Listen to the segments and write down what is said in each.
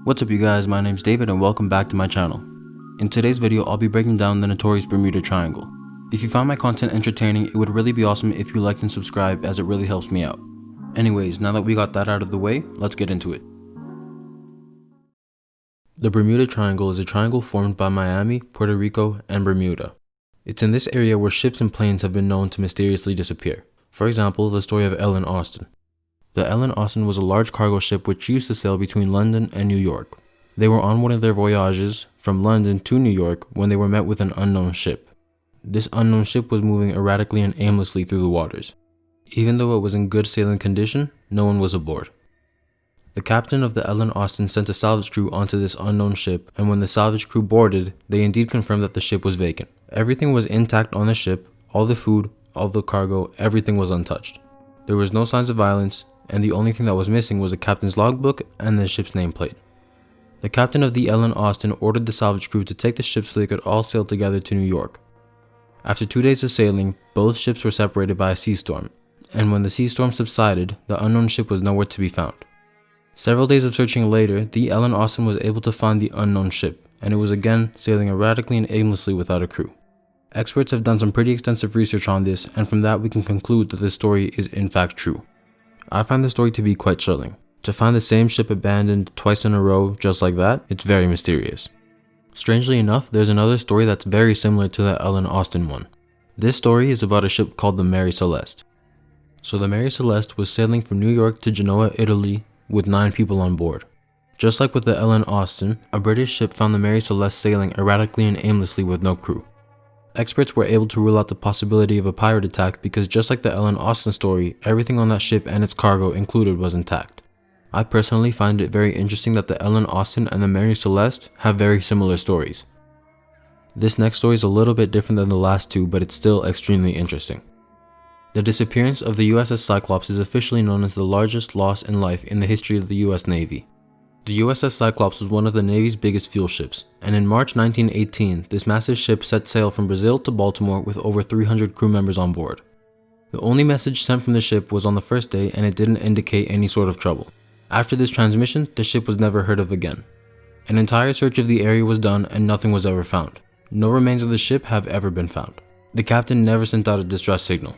What's up you guys, my name's David and welcome back to my channel. In today's video, I'll be breaking down the notorious Bermuda Triangle. If you found my content entertaining, it would really be awesome if you liked and subscribed as it really helps me out. Anyways, now that we got that out of the way, let's get into it. The Bermuda Triangle is a triangle formed by Miami, Puerto Rico, and Bermuda. It's in this area where ships and planes have been known to mysteriously disappear. For example, the story of Ellen Austin. The Ellen Austin was a large cargo ship which used to sail between London and New York. They were on one of their voyages from London to New York when they were met with an unknown ship. This unknown ship was moving erratically and aimlessly through the waters. Even though it was in good sailing condition, no one was aboard. The captain of the Ellen Austin sent a salvage crew onto this unknown ship, and when the salvage crew boarded, they indeed confirmed that the ship was vacant. Everything was intact on the ship, all the food, all the cargo, everything was untouched. There was no signs of violence, and the only thing that was missing was the captain's logbook and the ship's nameplate. The captain of the Ellen Austin ordered the salvage crew to take the ship so they could all sail together to New York. After 2 days of sailing, both ships were separated by a sea storm, and when the sea storm subsided, the unknown ship was nowhere to be found. Several days of searching later, the Ellen Austin was able to find the unknown ship, and it was again sailing erratically and aimlessly without a crew. Experts have done some pretty extensive research on this, and from that we can conclude that this story is in fact true. I find the story to be quite chilling. To find the same ship abandoned twice in a row just like that, it's very mysterious. Strangely enough, there's another story that's very similar to the Ellen Austin one. This story is about a ship called the Mary Celeste. So the Mary Celeste was sailing from New York to Genoa, Italy with 9 people on board. Just like with the Ellen Austin, a British ship found the Mary Celeste sailing erratically and aimlessly with no crew. Experts were able to rule out the possibility of a pirate attack because just like the Ellen Austin story, everything on that ship and its cargo included was intact. I personally find it very interesting that the Ellen Austin and the Mary Celeste have very similar stories. This next story is a little bit different than the last two, but it's still extremely interesting. The disappearance of the USS Cyclops is officially known as the largest loss in life in the history of the US Navy. The USS Cyclops was one of the Navy's biggest fuel ships, and in March 1918, this massive ship set sail from Brazil to Baltimore with over 300 crew members on board. The only message sent from the ship was on the first day, and it didn't indicate any sort of trouble. After this transmission, the ship was never heard of again. An entire search of the area was done and nothing was ever found. No remains of the ship have ever been found. The captain never sent out a distress signal.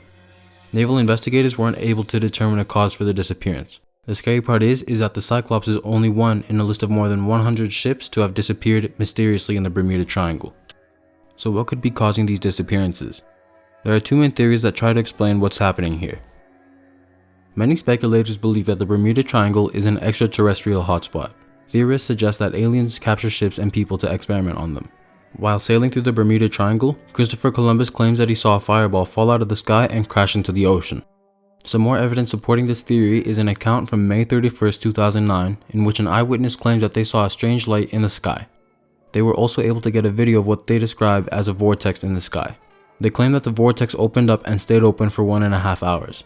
Naval investigators weren't able to determine a cause for the disappearance. The scary part is that the Cyclops is only one in a list of more than 100 ships to have disappeared mysteriously in the Bermuda Triangle. So what could be causing these disappearances? There are two main theories that try to explain what's happening here. Many speculators believe that the Bermuda Triangle is an extraterrestrial hotspot. Theorists suggest that aliens capture ships and people to experiment on them. While sailing through the Bermuda Triangle, Christopher Columbus claims that he saw a fireball fall out of the sky and crash into the ocean. Some more evidence supporting this theory is an account from May 31st, 2009, in which an eyewitness claims that they saw a strange light in the sky. They were also able to get a video of what they describe as a vortex in the sky. They claim that the vortex opened up and stayed open for 1.5 hours.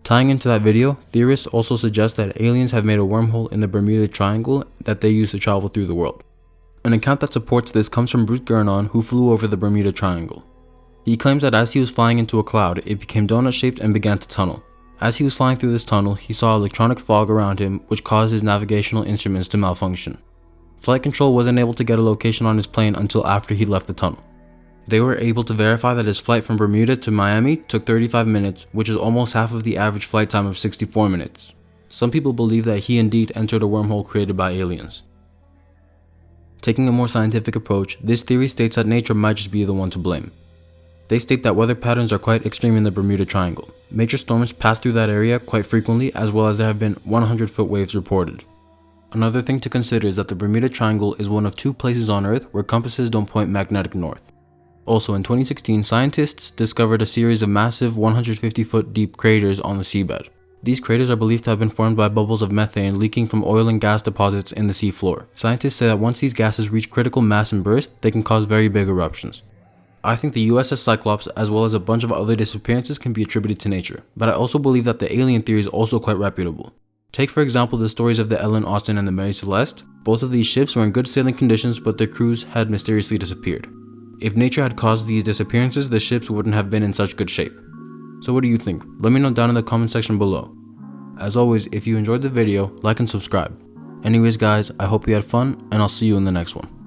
Tying into that video, theorists also suggest that aliens have made a wormhole in the Bermuda Triangle that they use to travel through the world. An account that supports this comes from Bruce Gernon, who flew over the Bermuda Triangle. He claims that as he was flying into a cloud, it became donut-shaped and began to tunnel. As he was flying through this tunnel, he saw electronic fog around him, which caused his navigational instruments to malfunction. Flight control wasn't able to get a location on his plane until after he left the tunnel. They were able to verify that his flight from Bermuda to Miami took 35 minutes, which is almost half of the average flight time of 64 minutes. Some people believe that he indeed entered a wormhole created by aliens. Taking a more scientific approach, this theory states that nature might just be the one to blame. They state that weather patterns are quite extreme in the Bermuda Triangle. Major storms pass through that area quite frequently, as well as there have been 100-foot waves reported. Another thing to consider is that the Bermuda Triangle is one of 2 places on Earth where compasses don't point magnetic north. Also in 2016, scientists discovered a series of massive 150-foot deep craters on the seabed. These craters are believed to have been formed by bubbles of methane leaking from oil and gas deposits in the seafloor. Scientists say that once these gases reach critical mass and burst, they can cause very big eruptions. I think the USS Cyclops as well as a bunch of other disappearances can be attributed to nature, but I also believe that the alien theory is also quite reputable. Take for example the stories of the Ellen Austin and the Mary Celeste. Both of these ships were in good sailing conditions, but their crews had mysteriously disappeared. If nature had caused these disappearances, the ships wouldn't have been in such good shape. So what do you think? Let me know down in the comment section below. As always, if you enjoyed the video, like and subscribe. Anyways guys, I hope you had fun, and I'll see you in the next one.